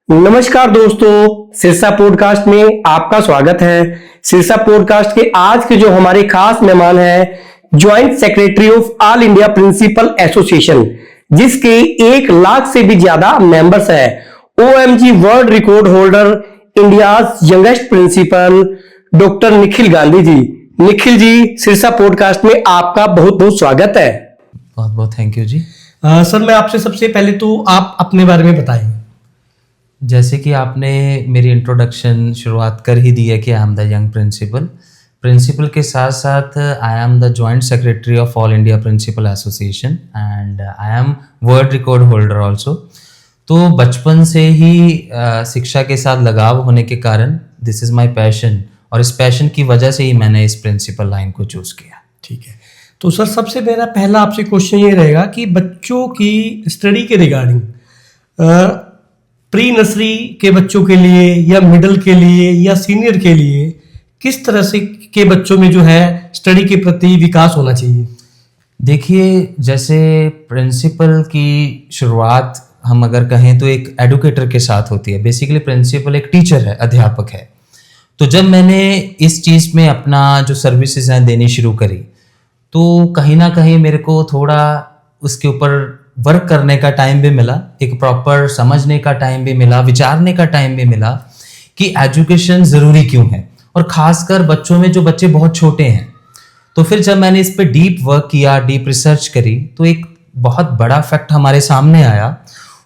नमस्कार दोस्तों, सिरसा पॉडकास्ट में आपका स्वागत है। सिरसा पॉडकास्ट के आज के जो हमारे खास मेहमान हैं, joint secretary of all India principal association, जिसके 1 लाख से भी ज्यादा मेंबर्स हैं, OMG world record holder, India youngest principal, doctor Nikhil Gandhi ji. Nikhil ji, Sirsa podcast में आपका बहुत बहुत स्वागत है। बहुत बहुत थैंक यू जी। सर, मैं आपसे सबसे पहले तो आप अपने बारे में बताएं। जैसे कि आपने मेरी इंट्रोडक्शन शुरुआत कर ही दी है कि I am the young principal के साथ साथ I am the joint secretary of all India principal association and I am world record holder also. तो बचपन से ही शिक्षा के साथ लगाव होने के कारण दिस इज़ माई पैशन, और इस पैशन की वजह से ही मैंने इस प्रिंसिपल लाइन को चूज़ किया। ठीक है, तो सर सबसे मेरा पहला आपसे क्वेश्चन ये रहेगा कि बच्चों की स्टडी के रिगार्डिंग प्री नर्सरी के बच्चों के लिए या मिडिल के लिए या सीनियर के लिए किस तरह से के बच्चों में जो है स्टडी के प्रति विकास होना चाहिए? देखिए, जैसे प्रिंसिपल की शुरुआत हम अगर कहें तो एक एडुकेटर के साथ होती है। बेसिकली प्रिंसिपल एक टीचर है, अध्यापक है। तो जब मैंने इस चीज़ में अपना जो सर्विसेज हैं देनी शुरू करी, तो कहीं ना कहीं मेरे को थोड़ा उसके ऊपर वर्क करने का टाइम भी मिला, एक प्रॉपर समझने का टाइम भी मिला, विचारने का टाइम भी मिला कि एजुकेशन ज़रूरी क्यों है, और ख़ासकर बच्चों में जो बच्चे बहुत छोटे हैं। तो फिर जब मैंने इस पे डीप वर्क किया, डीप रिसर्च करी, तो एक बहुत बड़ा फैक्ट हमारे सामने आया।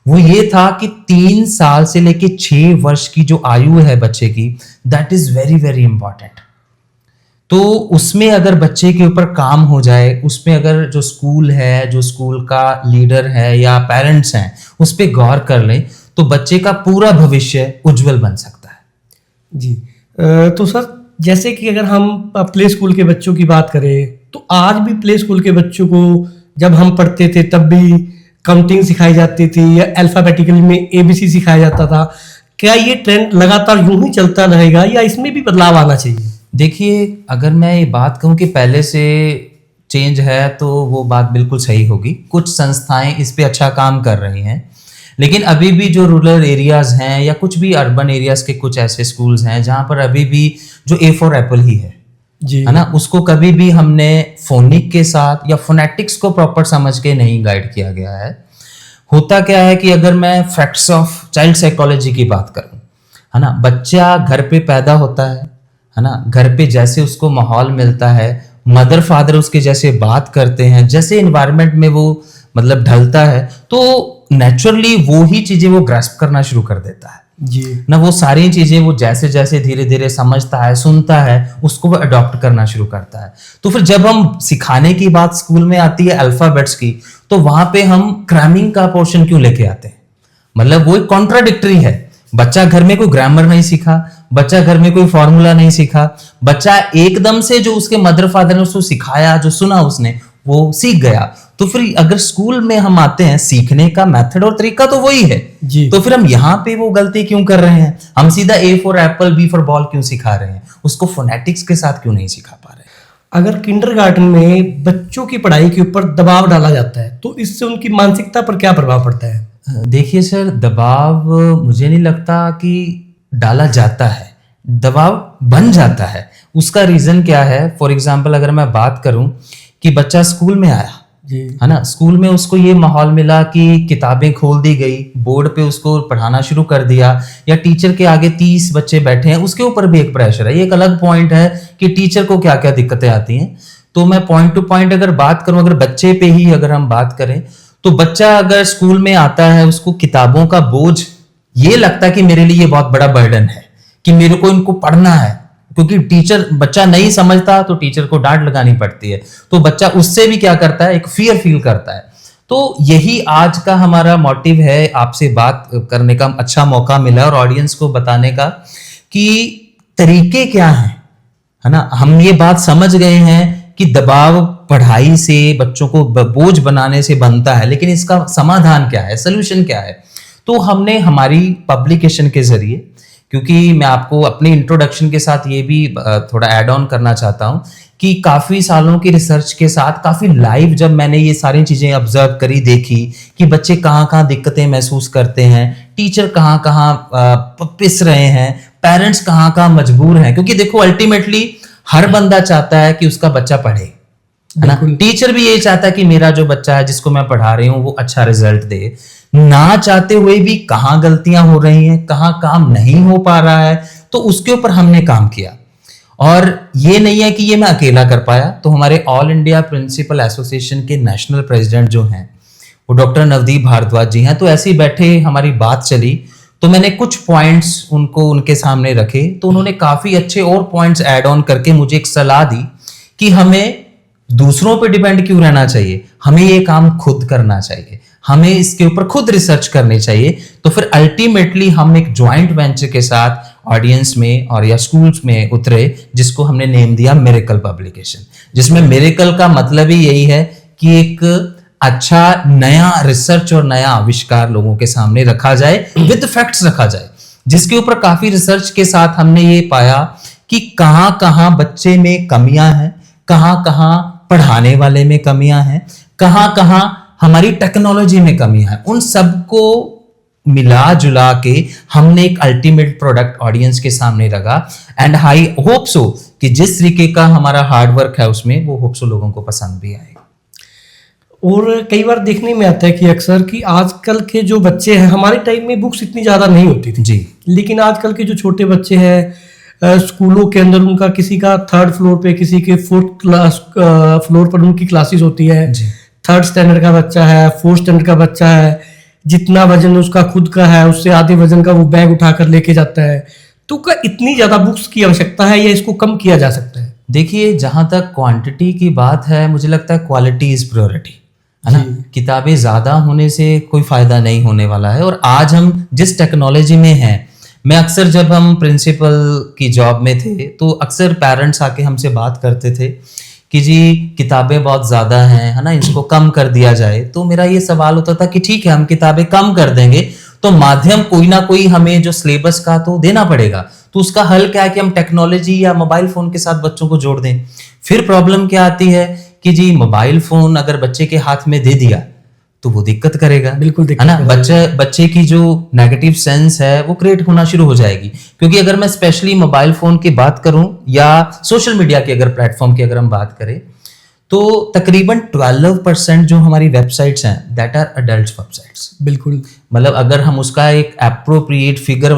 वो ये था कि 3 साल से लेके 6 वर्ष की जो आयु है बच्चे की, that is very very important. तो उसमें अगर बच्चे के ऊपर काम हो जाए, उसमें अगर जो स्कूल है, जो स्कूल का लीडर है या पेरेंट्स हैं, उस पर गौर कर लें, तो बच्चे का पूरा भविष्य उज्जवल बन सकता है। जी, तो सर जैसे कि अगर हम प्ले स्कूल के बच्चों की बात करें, तो आज भी प्ले स्कूल के बच्चों को जब हम पढ़ते थे तब भी काउंटिंग सिखाई जाती थी या अल्फाबेटिकली में ABC सिखाया जाता था। क्या ये ट्रेंड लगातार यूं ही चलता रहेगा या इसमें भी बदलाव आना चाहिए? देखिए, अगर मैं ये बात कहूँ कि पहले से चेंज है, तो वो बात बिल्कुल सही होगी। कुछ संस्थाएं इस पे अच्छा काम कर रही हैं, लेकिन अभी भी जो रूरल एरियाज़ हैं या कुछ भी अर्बन एरियाज़ के कुछ ऐसे स्कूल्स हैं जहाँ पर अभी भी जो A फॉर एप्पल ही है जी, है ना, उसको कभी भी हमने फोनिक के साथ या फोनेटिक्स को प्रॉपर समझ के नहीं गाइड किया गया है। होता क्या है कि अगर मैं फैक्ट्स ऑफ चाइल्ड साइकोलॉजी की बात करूँ, है ना, बच्चा घर पे पैदा होता है ना, घर पे जैसे उसको माहौल मिलता है, मदर फादर उसके जैसे बात करते हैं, जैसे इन्वायरमेंट में वो मतलब ढलता है, तो नेचुरली वो ही चीजें वो ग्रास्प करना शुरू कर देता है जी ना। वो सारी चीजें वो जैसे जैसे धीरे धीरे समझता है, सुनता है, उसको वो अडॉप्ट करना शुरू करता है। तो फिर जब हम सिखाने की बात स्कूल में आती है अल्फाबेट्स की, तो वहां पे हम क्रैमिंग का पोर्शन क्यों लेके आते हैं? मतलब वो एक कॉन्ट्राडिक्टरी है। बच्चा घर में कोई ग्रामर नहीं सीखा, बच्चा घर में कोई फॉर्मूला नहीं सीखा, बच्चा एकदम से जो उसके मदर फादर ने उसको सिखाया, जो सुना उसने, वो सीख गया। तो फिर अगर स्कूल में हम आते हैं, सीखने का मेथड और तरीका तो वही है जी, तो फिर हम यहाँ पे वो गलती क्यों कर रहे हैं? हम सीधा A for Apple, B for ball क्यों सिखा रहे हैं? उसको फोनेटिक्स के साथ क्यों नहीं सिखा पा रहे? अगर किंडरगार्टन में बच्चों की पढ़ाई के ऊपर दबाव डाला जाता है, तो इससे उनकी मानसिकता पर क्या प्रभाव पड़ता है? देखिए सर, दबाव मुझे नहीं लगता कि डाला जाता है, दबाव बन जाता है। उसका रीजन क्या है? फॉर एग्जाम्पल अगर मैं बात करूं कि बच्चा स्कूल में आया, जी, है ना, स्कूल में उसको ये माहौल मिला कि किताबें खोल दी गई, बोर्ड पे उसको पढ़ाना शुरू कर दिया, या टीचर के आगे 30 बच्चे बैठे हैं, उसके ऊपर भी एक प्रेशर है। ये एक अलग पॉइंट है कि टीचर को क्या क्या दिक्कतें आती हैं। तो मैं पॉइंट टू पॉइंट अगर बात करूं, अगर बच्चे पे ही अगर हम बात करें, तो बच्चा अगर स्कूल में आता है, उसको किताबों का बोझ ये लगता है कि मेरे लिए ये बहुत बड़ा बर्डन है कि मेरे को इनको पढ़ना है, क्योंकि टीचर बच्चा नहीं समझता तो टीचर को डांट लगानी पड़ती है। तो बच्चा उससे भी क्या करता है, एक फियर फील करता है। तो यही आज का हमारा मोटिव है, आपसे बात करने का अच्छा मौका मिला और ऑडियंस को बताने का कि तरीके क्या हैं, है ना। हम ये बात समझ गए हैं कि दबाव पढ़ाई से, बच्चों को बोझ बनाने से बनता है, लेकिन इसका समाधान क्या है, सोल्यूशन क्या है? तो हमने हमारी पब्लिकेशन के जरिए, क्योंकि मैं आपको अपने इंट्रोडक्शन के साथ ये भी थोड़ा ऐड ऑन करना चाहता हूं कि काफी सालों की रिसर्च के साथ काफी लाइव जब मैंने ये सारी चीजें ऑब्जर्व करी, देखी कि बच्चे कहाँ कहाँ दिक्कतें महसूस करते हैं, टीचर कहाँ कहाँ पिस रहे हैं, पेरेंट्स कहाँ कहाँ मजबूर हैं, क्योंकि देखो अल्टीमेटली हर बंदा चाहता है कि उसका बच्चा पढ़े, है ना। टीचर भी यही चाहता है कि मेरा जो बच्चा है जिसको मैं पढ़ा रही हूँ वो अच्छा रिजल्ट दे। ना चाहते हुए भी कहाँ गलतियां हो रही हैं, कहाँ काम नहीं हो पा रहा है, तो उसके ऊपर हमने काम किया। और ये नहीं है कि ये मैं अकेला कर पाया, तो हमारे ऑल इंडिया प्रिंसिपल एसोसिएशन के नेशनल प्रेसिडेंट जो हैं वो डॉक्टर नवदीप भारद्वाज जी हैं। तो ऐसे ही बैठे हमारी बात चली, तो मैंने कुछ पॉइंट्स उनको उनके सामने रखे, तो उन्होंने काफी अच्छे और पॉइंट्स ऐड ऑन करके मुझे एक सलाह दी कि हमें दूसरों पे डिपेंड क्यों रहना चाहिए, हमें ये काम खुद करना चाहिए, हमें इसके ऊपर खुद रिसर्च करनी चाहिए। तो फिर अल्टीमेटली हम एक ज्वाइंट वेंचर के साथ ऑडियंस में और या स्कूल्स में उतरे, जिसको हमने नेम दिया मिरेकल पब्लिकेशन, जिसमें मिरेकल का मतलब ही यही है कि एक अच्छा नया रिसर्च और नया आविष्कार लोगों के सामने रखा जाए, विद फैक्ट्स रखा जाए, जिसके ऊपर काफी रिसर्च के साथ हमने ये पाया कि कहाँ कहाँ बच्चे में कमियां हैं, कहाँ कहाँ पढ़ाने वाले में कमियां हैं, कहाँ कहाँ हमारी टेक्नोलॉजी में कमियां हैं। उन सबको मिला जुला के हमने एक अल्टीमेट प्रोडक्ट ऑडियंस के सामने रखा। एंड आई होप सो कि जिस तरीके का हमारा हार्डवर्क है उसमें, वो होप सो लोगों को पसंद भी आए। और कई बार देखने में आता है कि अक्सर कि आजकल के जो बच्चे हैं, हमारे टाइम में बुक्स इतनी ज़्यादा नहीं होती थी जी, लेकिन आजकल के जो छोटे बच्चे हैं स्कूलों के अंदर उनका किसी का 3rd फ्लोर पे, किसी के 4th क्लास फ्लोर पर उनकी क्लासेस होती है। 3rd स्टैंडर्ड का बच्चा है, 4th स्टैंडर्ड का बच्चा है, जितना वजन उसका खुद का है उससे आधे वजन का वो बैग उठाकर लेके जाता है। तो क्या इतनी ज्यादा बुक्स की आवश्यकता है या इसको कम किया जा सकता है? देखिए, जहां तक क्वांटिटी की बात है, मुझे लगता है क्वालिटी इज प्रायोरिटी, है ना। किताबें ज्यादा होने से कोई फायदा नहीं होने वाला है। और आज हम जिस टेक्नोलॉजी में हैं, मैं अक्सर जब हम प्रिंसिपल की जॉब में थे तो अक्सर पेरेंट्स आके हमसे बात करते थे कि जी किताबें बहुत ज़्यादा हैं, है ना, इसको कम कर दिया जाए। तो मेरा ये सवाल होता था कि ठीक है, हम किताबें कम कर देंगे तो माध्यम कोई ना कोई हमें जो सिलेबस का तो देना पड़ेगा। तो उसका हल क्या है कि हम टेक्नोलॉजी या मोबाइल फोन के साथ बच्चों को जोड़ दें। फिर प्रॉब्लम क्या आती है कि जी मोबाइल फोन अगर बच्चे के हाथ में दे दिया तो वो दिक्कत करेगा, बिल्कुल है ना। बच्चे की जो नेगेटिव सेंस है वो क्रिएट होना शुरू हो जाएगी। क्योंकि अगर मैं स्पेशली मोबाइल फोन की बात करूं या सोशल मीडिया के अगर प्लेटफॉर्म की अगर हम बात करें, तो तकरीबन 12% जो हमारी वेबसाइट्स हैं दैट आर अडल्ट वेबसाइट्स। बिल्कुल, मतलब अगर हम उसका एक एप्रोप्रिएट फिगर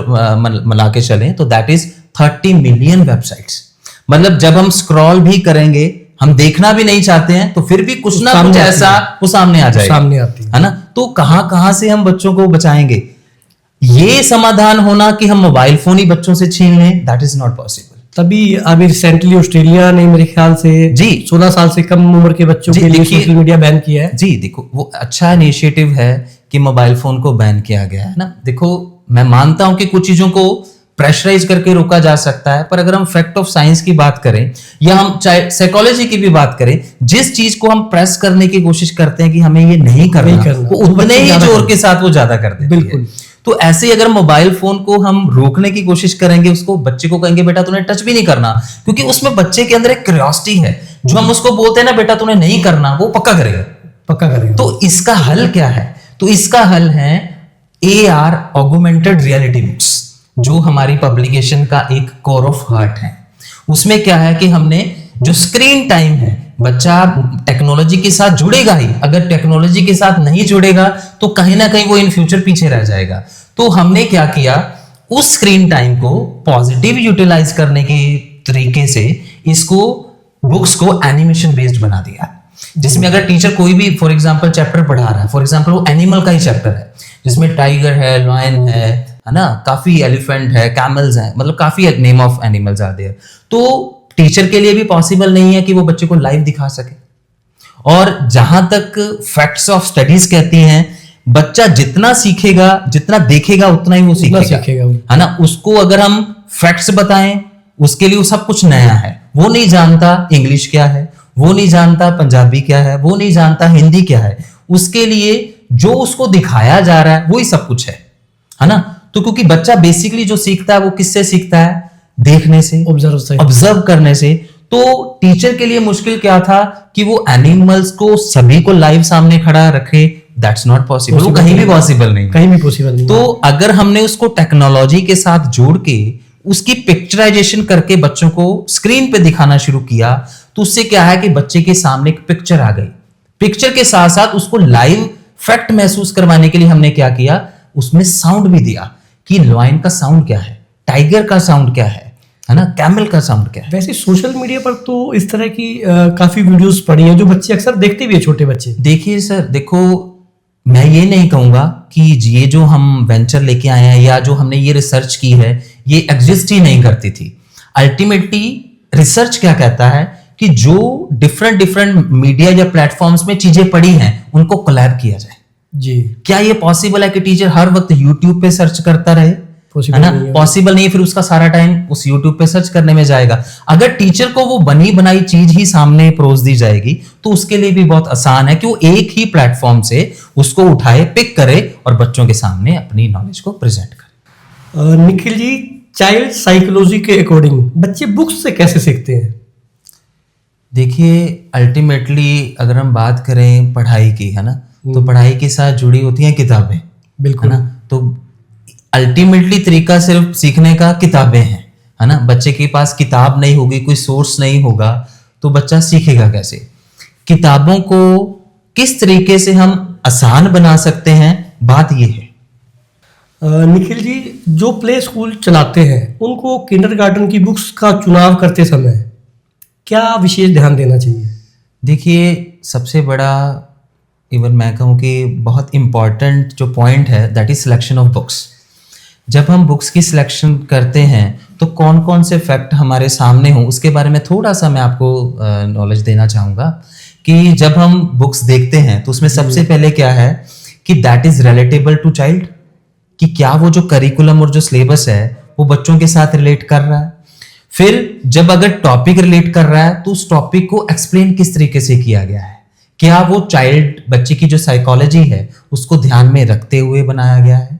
मिला के चलें तो दैट इज 30 मिलियन वेबसाइट्स। मतलब जब हम स्क्रॉल भी करेंगे, हम देखना भी नहीं चाहते हैं, तो फिर भी कुछ ना कुछ ऐसा वो सामने आ जाएगा, सामने आती है ना। तो कहां कहां से हम बच्चों को बचाएंगे? ये समाधान होना कि हम मोबाइल फोन ही बच्चों से छीन लें, दैट इज नॉट पॉसिबल। तभी अभी रिसेंटली ऑस्ट्रेलिया ने मेरे ख्याल से जी 16 साल से कम उम्र के बच्चों के लिए सोशल मीडिया बैन किया है। जी देखो, वो अच्छा इनिशिएटिव है कि मोबाइल फोन को बैन किया गया है ना। देखो, मैं मानता हूं कि कुछ चीजों को प्रेशराइज करके रोका जा सकता है, पर अगर हम फैक्ट ऑफ साइंस की बात करें या हम चाहे साइकोलॉजी की भी बात करें, जिस चीज को हम प्रेस करने की कोशिश करते हैं कि हमें ये नहीं करना, वो उतने ही जोर के साथ वो ज्यादा कर देती है। बिल्कुल। तो ऐसे अगर मोबाइल फोन को हम रोकने की कोशिश करेंगे, उसको बच्चे को कहेंगे बेटा तूने टच भी नहीं करना, क्योंकि उसमें बच्चे के अंदर एक क्यूरियोसिटी है। जो हम उसको बोलते हैं ना बेटा तूने नहीं करना, वो पक्का करेगा। तो इसका हल क्या है? तो इसका हल है AR ऑगमेंटेड रियलिटी बुक्स, जो हमारी पब्लिकेशन का एक कोर ऑफ हार्ट है। उसमें क्या है कि हमने जो स्क्रीन टाइम है, बच्चा टेक्नोलॉजी के साथ जुड़ेगा ही, अगर टेक्नोलॉजी के साथ नहीं जुड़ेगा तो कहीं ना कहीं वो इन फ्यूचर पीछे रह जाएगा। तो हमने क्या किया, उस स्क्रीन टाइम को पॉजिटिव यूटिलाइज करने के तरीके से इसको बुक्स को एनिमेशन बेस्ड बना दिया, जिसमें अगर टीचर कोई भी फॉर एग्जांपल चैप्टर पढ़ा रहा है, फॉर एग्जांपल वो एनिमल का ही चैप्टर है जिसमें टाइगर है, लायन है ना, काफी एलिफेंट है, कैमल्स हैं, मतलब काफी name of animals are there. तो टीचर के लिए भी पॉसिबल नहीं है कि वो बच्चे को लाइव दिखा सके। और जहां तक फैक्ट्स ऑफ स्टडीज कहती हैं, बच्चा जितना सीखेगा, जितना देखेगा उतना ही वो सीखेगा, है ना। उसको अगर हम फैक्ट्स बताएं, उसके लिए वो सब कुछ नया है। वो नहीं जानता इंग्लिश क्या है, वो नहीं जानता पंजाबी क्या है, वो नहीं जानता हिंदी क्या है। उसके लिए जो उसको दिखाया जा रहा है वही सब कुछ है ना। तो क्योंकि बच्चा बेसिकली जो सीखता है वो किससे सीखता है? देखने से, ऑब्जर्व करने से। तो टीचर के लिए मुश्किल क्या था कि वो एनिमल्स को सभी को लाइव सामने खड़ा रखे, दैट्स नॉट पॉसिबल, वो कहीं भी पॉसिबल नहीं, कहीं भी पॉसिबल नहीं। तो अगर हमने उसको टेक्नोलॉजी के साथ जोड़ के उसकी पिक्चराइजेशन करके बच्चों को स्क्रीन पे दिखाना शुरू किया, तो उससे क्या है कि बच्चे के सामने एक पिक्चर आ गई। पिक्चर के साथ साथ उसको लाइव फैक्ट महसूस करवाने के लिए हमने क्या किया, उसमें साउंड भी दिया कि लायन का साउंड क्या है, टाइगर का साउंड क्या है ना, कैमल का साउंड क्या है। वैसे सोशल मीडिया पर तो इस तरह की काफी वीडियोस पड़ी हैं जो बच्चे अक्सर देखते भी है, छोटे बच्चे। देखिए सर, देखो मैं ये नहीं कहूंगा कि ये जो हम वेंचर लेके आए हैं या जो हमने ये रिसर्च की है ये एग्जिस्ट ही नहीं करती थी। अल्टीमेटली रिसर्च क्या कहता है कि जो डिफरेंट डिफरेंट मीडिया या प्लेटफॉर्म्स में चीजें पड़ी हैं उनको कोलैब किया जाए। जी, क्या ये पॉसिबल है कि टीचर हर वक्त यूट्यूब पे सर्च करता रहे, है ना? पॉसिबल नहीं है, फिर उसका सारा टाइम उस यूट्यूब पे सर्च करने में जाएगा। अगर टीचर को वो बनी बनाई चीज ही सामने परोस दी जाएगी तो उसके लिए भी बहुत आसान है कि वो एक ही प्लेटफॉर्म से उसको उठाए, पिक करे और बच्चों के सामने अपनी नॉलेज को प्रेजेंट करे। निखिल जी, चाइल्ड साइकोलॉजी के अकॉर्डिंग बच्चे बुक्स से कैसे सीखते हैं? देखिए अल्टीमेटली अगर हम बात करें पढ़ाई की, है ना, तो पढ़ाई के साथ जुड़ी होती हैं किताबें, बिल्कुल, है ना। तो अल्टीमेटली तरीका सिर्फ सीखने का किताबें हैं, है ना। बच्चे के पास किताब नहीं होगी, कोई सोर्स नहीं होगा, तो बच्चा सीखेगा कैसे? किताबों को किस तरीके से हम आसान बना सकते हैं, बात ये है। निखिल जी, जो प्ले स्कूल चलाते हैं उनको किंडरगार्टन की बुक्स का चुनाव करते समय क्या विशेष ध्यान देना चाहिए? देखिए सबसे बड़ा, इवन मैं कहूँ कि बहुत इंपॉर्टेंट जो पॉइंट है that is selection of books. जब हम बुक्स की सिलेक्शन करते हैं तो कौन कौन से फैक्ट हमारे सामने हों उसके बारे में थोड़ा सा मैं आपको नॉलेज देना चाहूँगा कि जब हम बुक्स देखते हैं तो उसमें सबसे पहले क्या है कि that is relatable to child, कि क्या वो जो करिकुलम और जो सिलेबस है वो बच्चों के साथ रिलेट कर रहा है। फिर जब अगर टॉपिक रिलेट कर रहा है तो उस टॉपिक को एक्सप्लेन किस तरीके से किया गया है, क्या वो चाइल्ड बच्चे की जो साइकोलॉजी है उसको ध्यान में रखते हुए बनाया गया है,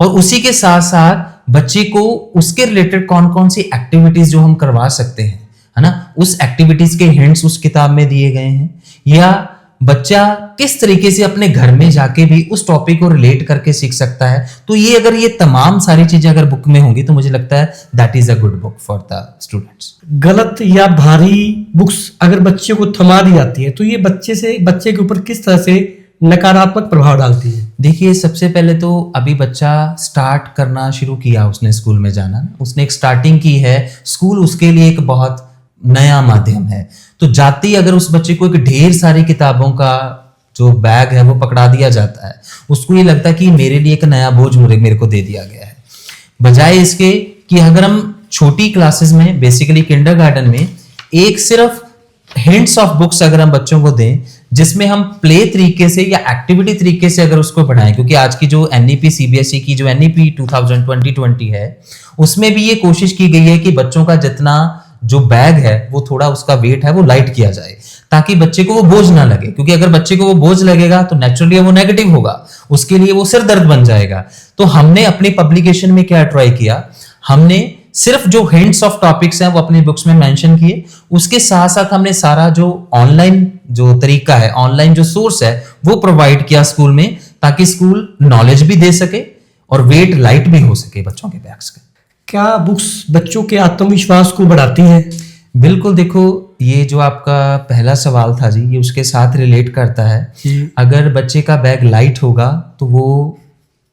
और उसी के साथ साथ बच्चे को उसके रिलेटेड कौन कौन सी एक्टिविटीज जो हम करवा सकते हैं, है ना, उस एक्टिविटीज के हिंट्स उस किताब में दिए गए हैं, या बच्चा किस तरीके से अपने घर में जाके भी उस टॉपिक को रिलेट करके सीख सकता है। तो ये अगर ये तमाम सारी चीजें अगर बुक में होंगी तो मुझे लगता है that is a good book for the students. गलत या भारी बुक्स अगर बच्चे को थमा दी जाती है तो ये बच्चे के ऊपर किस तरह से नकारात्मक प्रभाव डालती है? देखिए सबसे पहले तो अभी बच्चा स्टार्ट करना शुरू किया, उसने स्कूल में जाना, उसने एक स्टार्टिंग की है, स्कूल उसके लिए एक बहुत नया माध्यम है। तो जाते ही अगर उस बच्चे को एक ढेर सारी किताबों का जो बैग है वो पकड़ा दिया जाता है, उसको ये लगता है कि मेरे लिए एक नया बोझ मेरे को दे दिया गया है, बजाय इसके कि अगर हम छोटी क्लासेस में बेसिकली किंडरगार्टन में एक सिर्फ हिंट्स ऑफ बुक्स अगर हम बच्चों को दें जिसमें हम प्ले तरीके से या एक्टिविटी तरीके से अगर उसको पढ़ाएं, क्योंकि आज की जो एनईपी सीबीएसई की जो एनईपी 2020 है उसमें भी ये कोशिश की गई है कि बच्चों का जितना जो बैग है वो थोड़ा उसका वेट है वो लाइट किया जाए ताकि बच्चे को वो बोझ ना लगे, क्योंकि अगर बच्चे को वो बोझ लगेगा तो नेचुरली वो नेगेटिव होगा, उसके लिए वो सिर दर्द बन जाएगा। तो हमने अपनी पब्लिकेशन में क्या ट्राई किया, हमने सिर्फ जो हिंट्स ऑफ टॉपिक्स हैं वो अपनी बुक्स में मेंशन किए, उसके साथ साथ हमने सारा जो ऑनलाइन जो तरीका है, ऑनलाइन जो सोर्स है वो प्रोवाइड किया स्कूल में, ताकि स्कूल नॉलेज भी दे सके और वेट लाइट भी हो सके बच्चों के बैग्स के। क्या बुक्स बच्चों के आत्मविश्वास को बढ़ाती हैं? बिल्कुल, देखो ये जो आपका पहला सवाल था जी, ये उसके साथ रिलेट करता है। अगर बच्चे का बैग लाइट होगा तो वो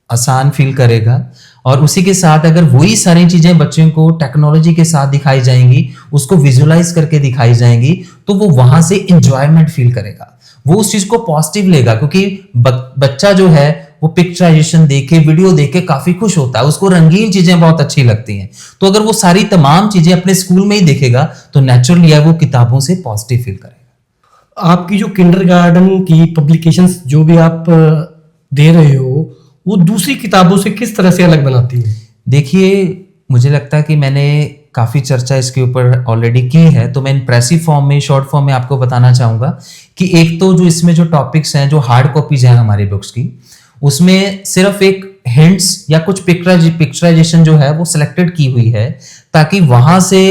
आसान फील करेगा, और उसी के साथ अगर वही सारी चीजें बच्चों को टेक्नोलॉजी के साथ दिखाई जाएंगी, उसको विजुअलाइज करके दिखाई जाएंगी, तो वो वहां से इंजॉयमेंट फील करेगा, वो उस चीज को पॉजिटिव लेगा, क्योंकि बच्चा जो है वो पिक्चराइजेशन देखे, वीडियो देखे काफी खुश होता है, उसको रंगीन चीजें बहुत अच्छी लगती हैं। तो अगर वो सारी तमाम चीजें अपने स्कूल में ही देखेगा तो नेचुरली है वो किताबों से पॉजिटिव फील करेगा। आपकी जो किंडरगार्टन की पब्लिकेशंस जो भी आप दे रहे हो वो दूसरी किताबों से किस तरह से अलग बनाती है? देखिए मुझे लगता है कि मैंने काफ़ी चर्चा इसके ऊपर ऑलरेडी की है, तो मैं इम्प्रेसिव फॉर्म में, शॉर्ट फॉर्म में आपको बताना चाहूँगा कि एक तो जो इसमें जो टॉपिक्स हैं, जो हार्ड कॉपीज हैं हमारी बुक्स की, उसमें सिर्फ एक हिंट्स या कुछ पिक्चराइजेशन जो है वो सिलेक्टेड की हुई है, ताकि वहां से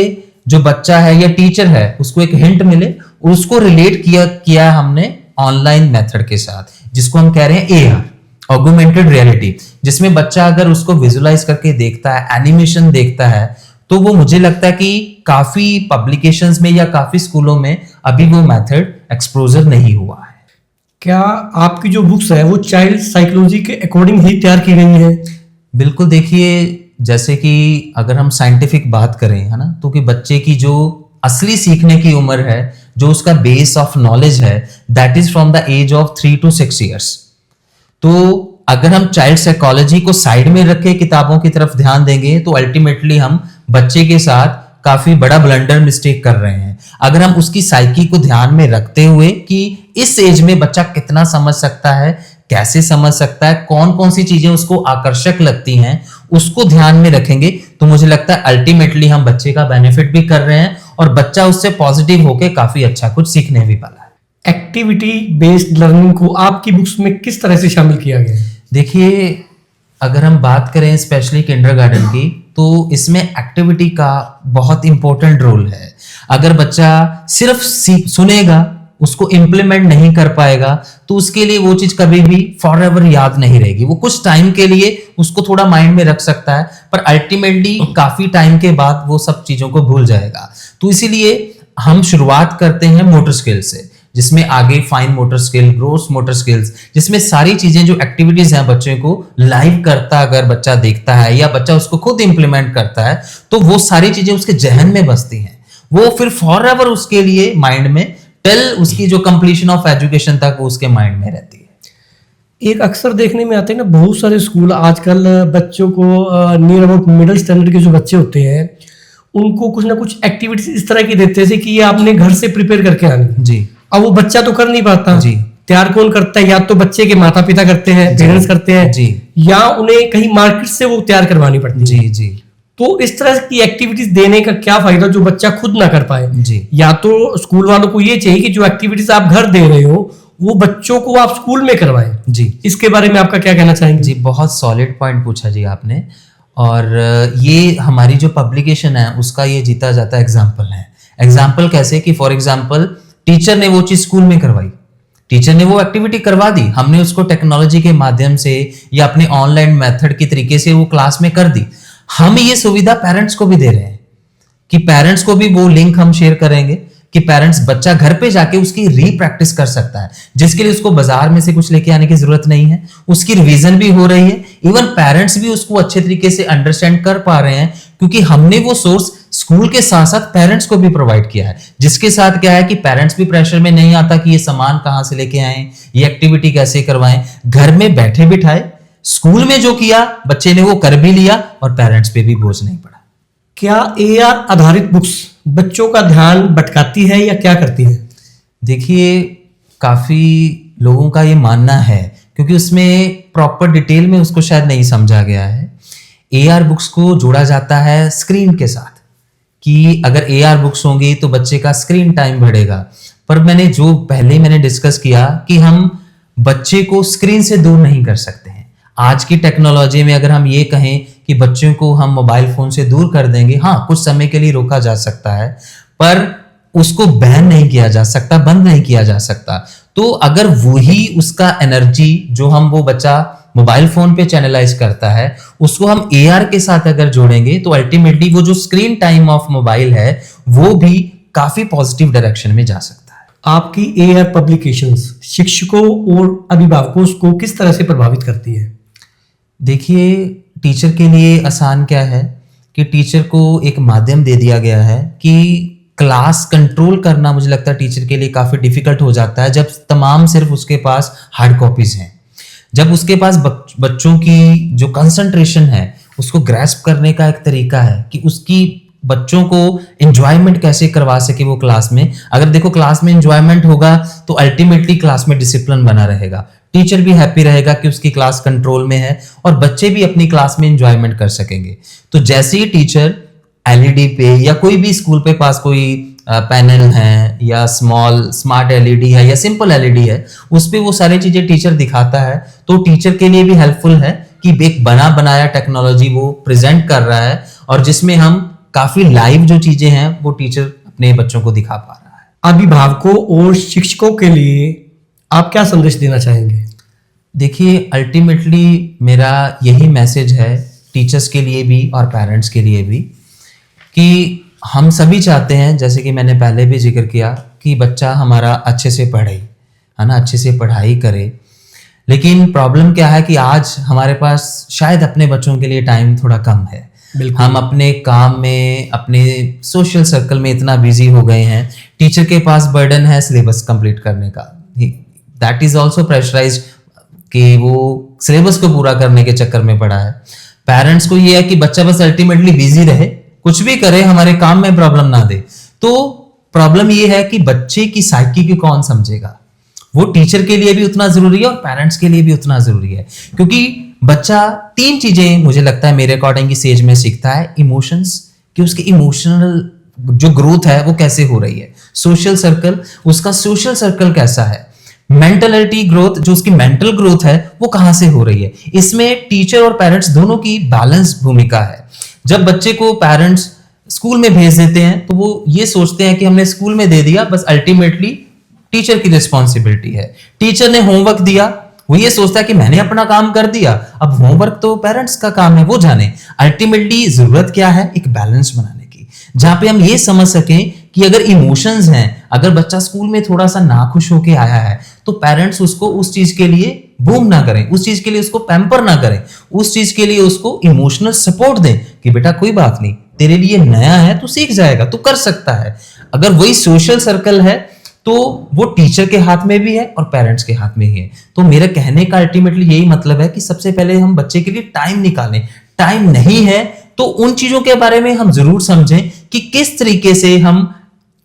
जो बच्चा है या टीचर है उसको एक हिंट मिले, और उसको रिलेट किया हमने ऑनलाइन मेथड के साथ, जिसको हम कह रहे हैं AR, ऑगमेंटेड रियलिटी, जिसमें बच्चा अगर उसको विजुलाइज करके देखता है, एनिमेशन देखता है, तो वो मुझे लगता है कि काफी पब्लिकेशंस में या काफी स्कूलों में अभी वो मेथड एक्सपोजर नहीं हुआ है। क्या आपकी जो बुक्स है वो चाइल्ड साइकोलॉजी के अकॉर्डिंग ही तैयार की गई है? बिल्कुल, देखिए जैसे कि अगर हम साइंटिफिक बात करें, है ना, तो कि बच्चे की जो असली सीखने की उम्र है, जो उसका बेस ऑफ नॉलेज है, that is from the age of 3 to 6 years। तो अगर हम चाइल्ड साइकोलॉजी को साइड में रख के किताबों की तरफ ध्यान देंगे तो अल्टीमेटली हम बच्चे के साथ काफी बड़ा ब्लंडर मिस्टेक कर रहे हैं। अगर हम उसकी साइकी को ध्यान में रखते हुए कि इस एज में बच्चा कितना समझ सकता है, कैसे समझ सकता है, कौन कौन सी चीजें उसको आकर्षक लगती हैं, उसको ध्यान में रखेंगे, तो मुझे लगता है अल्टीमेटली हम बच्चे का बेनिफिट भी कर रहे हैं और बच्चा उससे पॉजिटिव होके काफी अच्छा कुछ सीखने भी वाला है। एक्टिविटी बेस्ड लर्निंग को आपकी बुक्स में किस तरह से शामिल किया गया है? देखिए, अगर हम बात करें स्पेशली किंडरगार्टन की, तो इसमें एक्टिविटी का बहुत इंपॉर्टेंट रोल है। अगर बच्चा सिर्फ सुनेगा, उसको इम्प्लीमेंट नहीं कर पाएगा, तो उसके लिए वो चीज कभी भी फॉर एवर याद नहीं रहेगी। वो कुछ टाइम के लिए उसको थोड़ा माइंड में रख सकता है, पर अल्टीमेटली काफी टाइम के बाद वो सब चीजों को भूल जाएगा। तो इसीलिए हम शुरुआत करते हैं मोटर स्किल से, जिसमें आगे fine motor skill, gross motor skills, जिसमें सारी चीजें जो एक्टिविटीज हैं बच्चे को लाइव करता अगर बच्चा देखता है या बच्चा उसको खुद इंप्लीमेंट करता है, तो वो सारी चीजें उसके जहन में बसती हैं। वो फिर फॉर एवर उसके लिए माइंड में टिल उसकी जो कंप्लीशन ऑफ एजुकेशन तक वो उसके माइंड में रहती है। एक अक्सर देखने में आते हैं ना, बहुत सारे स्कूल आजकल बच्चों को नियर अबाउट मिडिल स्टैंडर्ड के जो बच्चे होते हैं उनको कुछ ना कुछ एक्टिविटीज इस तरह की देते हैं कि ये आपने घर से प्रिपेयर करके आनी जी। अब वो बच्चा तो कर नहीं पाता जी। तैयार कौन करता है? या तो बच्चे के माता पिता करते हैं, पेरेंट्स करते हैं जी। या उन्हें कहीं मार्केट से वो तैयार करवानी पड़ती है। जी जी। तो इस तरह की एक्टिविटीज देने का क्या फायदा जो बच्चा खुद ना कर पाए? जी। या तो स्कूल वालों को ये चाहिए कि जो एक्टिविटीज आप घर दे रहे हो वो बच्चों को आप स्कूल में करवाएं। जी। इसके बारे में आपका क्या कहना चाहेंगे? जी, बहुत सॉलिड पॉइंट पूछा जी आपने, और ये हमारी जो पब्लिकेशन है उसका ये जीता जाता एग्जाम्पल है। एग्जाम्पल कैसे कि फॉर एग्जाम्पल टीचर ने वो चीज स्कूल में करवाई, टीचर ने वो एक्टिविटी करवा दी, हमने उसको टेक्नोलॉजी के माध्यम से या अपने ऑनलाइन मेथड के तरीके से वो क्लास में कर दी। हम ये सुविधा पेरेंट्स को भी दे रहे हैं कि पेरेंट्स को भी वो लिंक हम शेयर करेंगे कि पेरेंट्स बच्चा घर पे जाके उसकी रीप्रैक्टिस कर सकता है, जिसके लिए उसको बाजार में से कुछ लेके आने की जरूरत नहीं है, उसकी रिवीजन भी हो रही है, इवन पेरेंट्स भी उसको अच्छे तरीके से अंडरस्टैंड कर पा रहे हैं, क्योंकि हमने वो सोर्स स्कूल के साथ साथ पेरेंट्स को भी प्रोवाइड किया है, जिसके साथ क्या है कि पेरेंट्स भी प्रेशर में नहीं आता कि ये सामान कहां से लेके आए, ये एक्टिविटी कैसे करवाएं, घर में बैठे बिठाए स्कूल में जो किया बच्चे ने वो कर भी लिया और पेरेंट्स पे भी बोझ नहीं पड़ा। क्या AR आधारित बुक्स बच्चों का ध्यान भटकाती है या क्या करती है? देखिए, काफी लोगों का ये मानना है, क्योंकि उसमें प्रॉपर डिटेल में उसको शायद नहीं समझा गया है। AR बुक्स को जोड़ा जाता है स्क्रीन के साथ कि अगर AR बुक्स होंगी तो बच्चे का स्क्रीन टाइम बढ़ेगा, पर मैंने डिस्कस किया कि हम बच्चे को स्क्रीन से दूर नहीं कर सकते हैं। आज की टेक्नोलॉजी में अगर हम ये कहें कि बच्चों को हम मोबाइल फोन से दूर कर देंगे, हाँ कुछ समय के लिए रोका जा सकता है, पर उसको बैन नहीं किया जा सकता, बंद नहीं किया जा सकता। तो अगर वही उसका एनर्जी जो हम वो बच्चा मोबाइल फोन पे चैनलाइज करता है उसको हम AR के साथ अगर जोड़ेंगे तो अल्टीमेटली वो जो स्क्रीन टाइम ऑफ मोबाइल है वो भी काफी पॉजिटिव डायरेक्शन में जा सकता है। आपकी AR पब्लिकेशंस शिक्षकों और अभिभावकों को किस तरह से प्रभावित करती है? देखिए, टीचर के लिए आसान क्या है कि टीचर को एक माध्यम दे दिया गया है कि क्लास कंट्रोल करना मुझे लगता है टीचर के लिए काफी डिफिकल्ट हो जाता है जब तमाम सिर्फ उसके पास हार्ड कॉपीज हैं। जब उसके पास बच्चों की जो कंसंट्रेशन है उसको ग्रैस्प करने का एक तरीका है कि उसकी बच्चों को एंजॉयमेंट कैसे करवा सके वो क्लास में। अगर देखो क्लास में एंजॉयमेंट होगा तो अल्टीमेटली क्लास में डिसिप्लिन बना रहेगा, टीचर भी हैप्पी रहेगा कि उसकी क्लास कंट्रोल में है और बच्चे भी अपनी क्लास में एंजॉयमेंट कर सकेंगे। तो जैसे ही टीचर LED पे या कोई भी स्कूल पे पास कोई पैनल है या स्मार्ट LED है या सिंपल LED है, उस पे वो सारी चीजें टीचर दिखाता है, तो टीचर के लिए भी हेल्पफुल है कि एक बना बनाया टेक्नोलॉजी वो प्रेजेंट कर रहा है और जिसमें हम काफी लाइव जो चीजें हैं वो टीचर अपने बच्चों को दिखा पा रहा है। अभिभावकों और शिक्षकों के लिए आप क्या संदेश देना चाहेंगे? देखिए, अल्टीमेटली मेरा यही मैसेज है टीचर्स के लिए भी और पेरेंट्स के लिए भी, कि हम सभी चाहते हैं, जैसे कि मैंने पहले भी जिक्र किया, कि बच्चा हमारा अच्छे से पढ़े, है ना, अच्छे से पढ़ाई करे। लेकिन प्रॉब्लम क्या है कि आज हमारे पास शायद अपने बच्चों के लिए टाइम थोड़ा कम है। हम अपने काम में, अपने सोशल सर्कल में इतना बिजी हो गए हैं। टीचर के पास बर्डन है सिलेबस कंप्लीट करने का, दैट इज ऑल्सो प्रेशराइज्ड कि वो सिलेबस को पूरा करने के चक्कर में पड़ा है। पेरेंट्स को ये है कि बच्चा बस अल्टीमेटली बिजी रहे, कुछ भी करे, हमारे काम में प्रॉब्लम ना दे। तो प्रॉब्लम ये है कि बच्चे की साइकी को कौन समझेगा? वो टीचर के लिए भी उतना जरूरी है और पेरेंट्स के लिए भी उतना जरूरी है, क्योंकि बच्चा 3 चीजें मुझे लगता है मेरे अकॉर्डिंग इस एज में सीखता है। इमोशंस, कि उसकी इमोशनल जो ग्रोथ है वो कैसे हो रही है, सोशल सर्कल, उसका सोशल सर्कल कैसा है, मेंटलिटी ग्रोथ, जो उसकी मेंटल ग्रोथ है वो कहां से हो रही है। इसमें टीचर और पेरेंट्स दोनों की बैलेंस भूमिका है। जब बच्चे को पेरेंट्स स्कूल में भेज देते हैं तो वो ये सोचते हैं कि हमने स्कूल में दे दिया, बस अल्टीमेटली टीचर की रिस्पॉन्सिबिलिटी है। टीचर ने होमवर्क दिया, वो ये सोचता है कि मैंने अपना काम कर दिया, अब होमवर्क तो पेरेंट्स का काम है, वो जाने। अल्टीमेटली जरूरत क्या है? एक बैलेंस बनाने की, जहां पे हम ये समझ सकें कि अगर इमोशंस हैं, अगर बच्चा स्कूल में थोड़ा सा नाखुश होके आया है तो पेरेंट्स उसको उस चीज के लिए बूम ना करें, उस चीज के लिए उसको पैम्पर ना करें, उस चीज के लिए उसको इमोशनल सपोर्ट दें कि बेटा कोई बात नहीं, तेरे लिए नया है, तू सीख जाएगा, तू कर सकता है। अगर वही सोशल सर्कल है तो वो टीचर के हाथ में भी है और पेरेंट्स के हाथ में ही है। तो मेरे कहने का अल्टीमेटली यही मतलब है कि सबसे पहले हम बच्चे के लिए टाइम निकालें। टाइम नहीं है तो उन चीजों के बारे में हम जरूर समझें कि किस तरीके से हम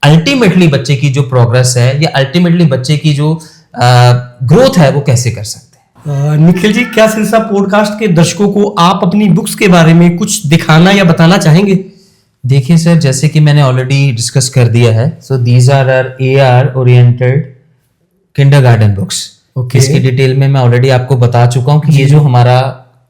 अल्टीमेटली बच्चे की जो प्रोग्रेस है या अल्टीमेटली बच्चे की जो ग्रोथ है वो कैसे कर सकते हैं। निखिल जी, क्या सिरसा पॉडकास्ट के दर्शकों को आप अपनी बुक्स के बारे में कुछ दिखाना या बताना चाहेंगे? देखिए सर, जैसे कि मैंने ऑलरेडी डिस्कस कर दिया है, so these are AR oriented kindergarten books. इसकी डिटेल में मैं ऑलरेडी आपको बता चुका हूं कि ये जो हमारा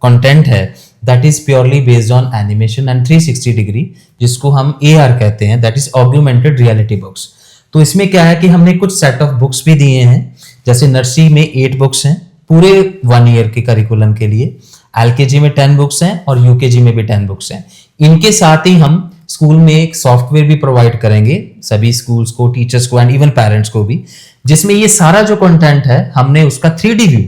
कंटेंट है that is purely based on animation and 360 degree, जिसको हम AR कहते हैं, that is augmented reality books. तो इसमें क्या है कि हमने कुछ सेट ऑफ बुक्स भी दिए हैं, जैसे नर्सरी में 8 बुक्स हैं पूरे 1 ईयर के करिकुलम के लिए, LKG में 10 बुक्स हैं और UKG में भी 10 बुक्स हैं। इनके साथ ही हम स्कूल में एक सॉफ्टवेयर भी प्रोवाइड करेंगे सभी स्कूल्स को, टीचर्स को एंड इवन पेरेंट्स को भी, जिसमें ये सारा जो कंटेंट है हमने उसका 3D व्यू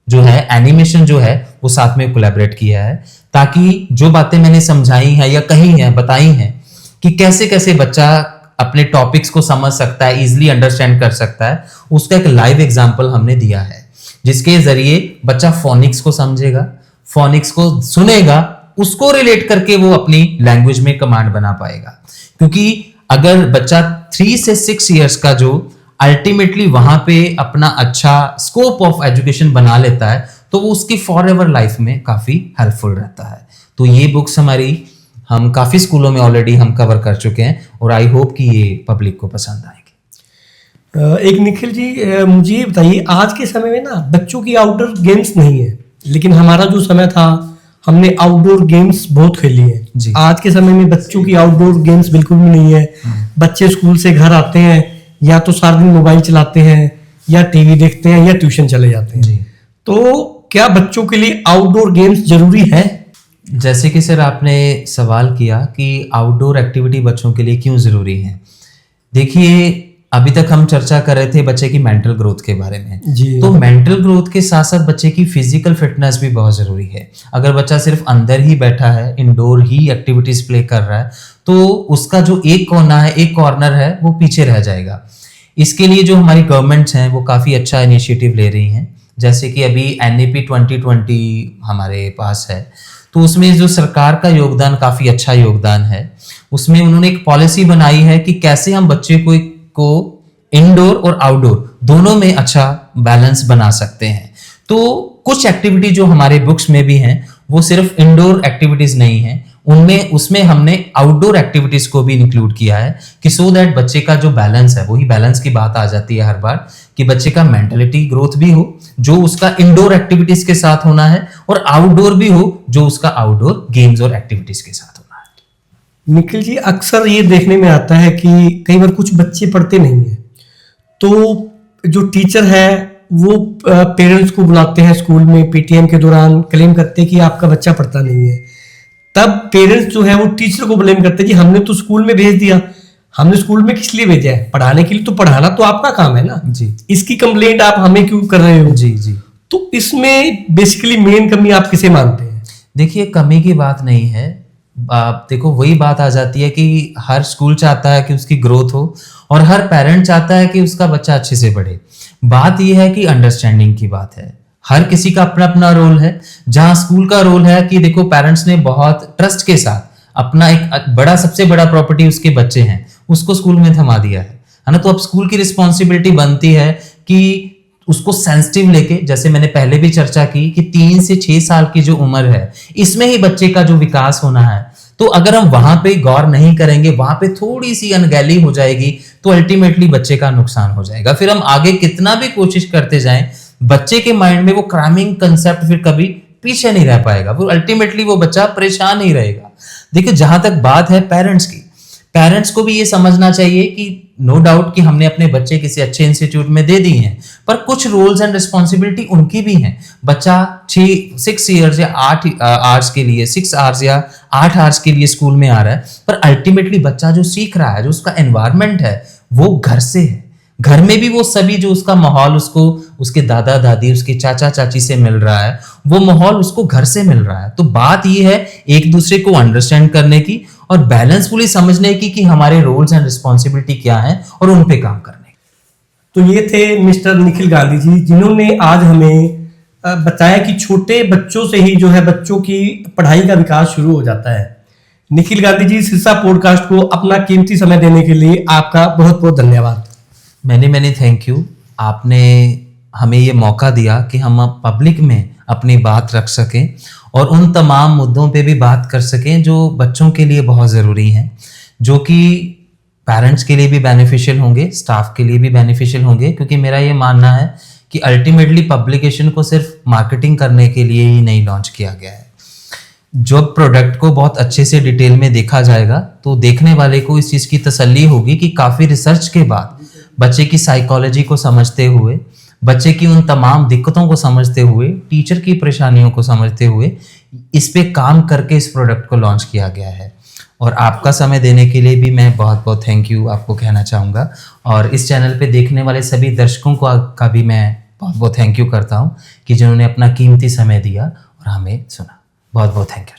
जो है, एनिमेशन जो है, वो साथ में कोलैबोरेट किया है, ताकि जो बातें मैंने समझाई हैं या कही हैं, बताई हैं कि कैसे कैसे बच्चा अपने टॉपिक्स को समझ सकता है, इजिली अंडरस्टैंड कर सकता है, उसका एक लाइव एग्जाम्पल हमने दिया है, जिसके जरिए बच्चा फोनिक्स को समझेगा, फोनिक्स को सुनेगा, उसको रिलेट करके वो अपनी लैंग्वेज में कमांड बना पाएगा। क्योंकि अगर बच्चा 3 से 6 इयर्स का जो अल्टीमेटली वहां पे अपना अच्छा स्कोप ऑफ एजुकेशन बना लेता है तो वो उसकी फॉर एवर लाइफ में काफी हेल्पफुल रहता है। तो ये बुक्स हमारी हम काफी स्कूलों में ऑलरेडी हम कवर कर चुके हैं और आई होप कि ये पब्लिक को पसंद आएगी। एक निखिल जी, मुझे ये बताइए, आज के समय में ना बच्चों की आउटडोर गेम्स नहीं है, लेकिन हमारा जो समय था हमने आउटडोर गेम्स बहुत खेली है। आज के समय में बच्चों की आउटडोर गेम्स बिल्कुल भी नहीं है। बच्चे स्कूल से घर आते हैं, या तो सारा दिन मोबाइल चलाते हैं या टीवी देखते हैं या ट्यूशन चले जाते हैं। तो क्या बच्चों के लिए आउटडोर गेम्स जरूरी है? जैसे कि सर आपने सवाल किया कि आउटडोर एक्टिविटी बच्चों के लिए क्यों जरूरी है। देखिए, अभी तक हम चर्चा कर रहे थे बच्चे की मेंटल ग्रोथ के बारे में, तो मेंटल ग्रोथ के साथ साथ बच्चे की फिजिकल फिटनेस भी बहुत जरूरी है। अगर बच्चा सिर्फ अंदर ही बैठा है, इंडोर ही एक्टिविटीज प्ले कर रहा है, तो उसका जो एक कोना है, एक कॉर्नर है, वो पीछे रह जाएगा। इसके लिए जो हमारी गवर्नमेंट्स हैं वो काफी अच्छा इनिशिएटिव ले रही हैं, जैसे कि अभी NEP 2020 हमारे पास है, तो उसमें जो सरकार का योगदान काफी अच्छा योगदान है। उसमें उन्होंने एक पॉलिसी बनाई है कि कैसे हम बच्चे को इंडोर और आउटडोर दोनों में अच्छा बैलेंस बना सकते हैं। तो कुछ एक्टिविटी जो हमारे बुक्स में भी हैं वो सिर्फ इंडोर एक्टिविटीज नहीं है, उसमें हमने आउटडोर एक्टिविटीज को भी इंक्लूड किया है कि सो दैट बच्चे का जो बैलेंस है, वही बैलेंस की बात आ जाती है हर बार, कि बच्चे का मेंटलिटी ग्रोथ भी हो जो उसका इंडोर एक्टिविटीज के साथ होना है, और आउटडोर भी हो जो उसका आउटडोर गेम्स और एक्टिविटीज के साथ होना है। निखिल जी, अक्सर ये देखने में आता है कि कई बार कुछ बच्चे पढ़ते नहीं है, तो जो टीचर है वो पेरेंट्स को बुलाते हैं स्कूल में, पीटीएम के दौरान क्लेम करते हैं कि आपका बच्चा पढ़ता नहीं है। तब पेरेंट्स जो है वो टीचर को ब्लेम करते हैं कि हमने तो स्कूल में भेज दिया, हमने स्कूल में किस लिए भेजा है, पढ़ाने के लिए, तो पढ़ाना तो आपका काम है ना जी। इसकी कंप्लेंट आप हमें क्यों कर रहे हो? जी जी। तो इसमें बेसिकली मेन कमी आप किसे मानते हैं? देखिए, कमी की बात नहीं है। आप देखो, वही बात आ जाती है कि हर स्कूल चाहता है कि उसकी ग्रोथ हो और हर पेरेंट चाहता है कि उसका बच्चा अच्छे से पढ़े। बात यह है कि अंडरस्टैंडिंग की बात है। हर किसी का अपना अपना रोल है। जहां स्कूल का रोल है कि देखो, पेरेंट्स ने बहुत ट्रस्ट के साथ अपना एक बड़ा, सबसे बड़ा प्रॉपर्टी उसके बच्चे हैं, उसको स्कूल में थमा दिया है ना। तो अब स्कूल की रिस्पॉन्सिबिलिटी बनती है कि उसको सेंसिटिव लेके, जैसे मैंने पहले भी चर्चा की कि 3 से 6 साल की जो उम्र है, इसमें ही बच्चे का जो विकास होना है, तो अगर हम वहां पे गौर नहीं करेंगे, वहां पे थोड़ी सी अनगैली हो जाएगी, तो अल्टीमेटली बच्चे का नुकसान हो जाएगा। फिर हम आगे कितना भी कोशिश करते जाएं, बच्चे के माइंड में वो क्राइमिंग कंसेप्ट फिर कभी पीछे नहीं रह पाएगा, फिर अल्टीमेटली वो बच्चा परेशान ही रहेगा। देखिए, जहां तक बात है पेरेंट्स की, पेरेंट्स को भी ये समझना चाहिए कि नो डाउट कि हमने अपने बच्चे किसी अच्छे इंस्टीट्यूट में दे दी हैं, पर कुछ रोल्स एंड रिस्पॉन्सिबिलिटी उनकी भी हैं। बच्चा 6 इयर्स या 8 आवर्स के लिए, 6 आवर्स या 8 आवर्स के लिए स्कूल में आ रहा है, पर अल्टीमेटली बच्चा जो सीख रहा है, जो उसका एनवायरनमेंट है, वो घर से है। घर में भी वो सभी जो उसका माहौल उसको उसके दादा दादी, उसके चाचा चाची से मिल रहा है, वो माहौल उसको घर से मिल रहा है। तो बात ये है एक दूसरे को अंडरस्टैंड करने की और बैलेंसफुली समझने की कि हमारे रोल्स एंड रिस्पॉन्सिबिलिटी क्या है और उन पे काम करने। तो ये थे मिस्टर निखिल गांधी जी, जिन्होंने आज हमें बताया कि छोटे बच्चों से ही जो है बच्चों की पढ़ाई का विकास शुरू हो जाता है। निखिल गांधी जी, सिरसा पॉडकास्ट को अपना कीमती समय देने के लिए आपका बहुत बहुत धन्यवाद। Many thank you. आपने हमें ये मौका दिया कि हम पब्लिक में अपनी बात रख सकें और उन तमाम मुद्दों पे भी बात कर सकें जो बच्चों के लिए बहुत ज़रूरी हैं, जो कि पेरेंट्स के लिए भी बेनिफिशियल होंगे, स्टाफ के लिए भी बेनिफिशियल होंगे। क्योंकि मेरा ये मानना है कि अल्टीमेटली पब्लिकेशन को सिर्फ मार्केटिंग करने के लिए ही नहीं लॉन्च किया गया है। जब प्रोडक्ट को बहुत अच्छे से डिटेल में देखा जाएगा, तो देखने वाले को इस चीज़ की तसल्ली होगी कि काफ़ी रिसर्च के बाद, बच्चे की साइकोलॉजी को समझते हुए, बच्चे की उन तमाम दिक्कतों को समझते हुए, टीचर की परेशानियों को समझते हुए, इस पे काम करके इस प्रोडक्ट को लॉन्च किया गया है। और आपका समय देने के लिए भी मैं बहुत बहुत थैंक यू आपको कहना चाहूँगा। और इस चैनल पे देखने वाले सभी दर्शकों को का भी मैं बहुत बहुत थैंक यू करता हूँ कि जिन्होंने अपना कीमती समय दिया और हमें सुना। बहुत बहुत थैंक यू।